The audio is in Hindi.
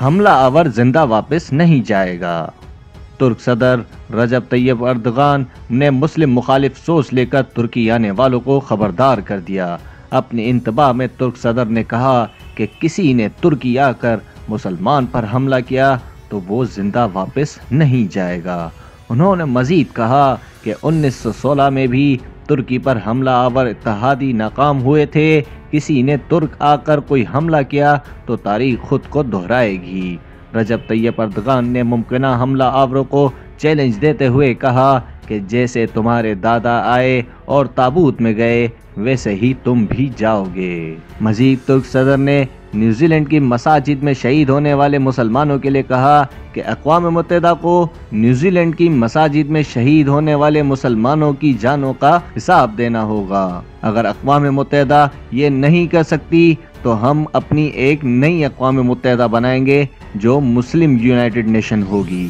हमला आवर जिंदा वापस नहीं जाएगा। तुर्क सदर रजब तैयब अर्दगान ने मुस्लिम मुखालिफ सोच लेकर तुर्की आने वालों को खबरदार कर दिया। अपने इंतबा में तुर्क सदर ने कहा कि किसी ने तुर्की आकर मुसलमान पर हमला किया तो वो जिंदा वापस नहीं जाएगा। उन्होंने मजीद कहा कि 1916 में भी तुर्की पर हमला आवर इत्तेहादी नाकाम हुए थे। किसी ने तुर्क आकर कोई हमला किया तो तारीख खुद को दोहराएगी। रजब तैयब अर्दगान ने मुमकिना हमला आवरों को चैलेंज देते हुए कहा कि जैसे तुम्हारे दादा आए और ताबूत में गए वैसे ही तुम भी जाओगे। मजीद तुर्क सदर ने न्यूजीलैंड की मसाजिद में शहीद होने वाले मुसलमानों के लिए कहा कि अक़वाम मुत्तहिदा को न्यूजीलैंड की मसाजिद में शहीद होने वाले मुसलमानों की जानों का हिसाब देना होगा। अगर अक़वाम मुत्तहिदा ये नहीं कर सकती तो हम अपनी एक नई अक़वाम मुत्तहिदा बनाएंगे जो मुस्लिम यूनाइटेड नेशन होगी।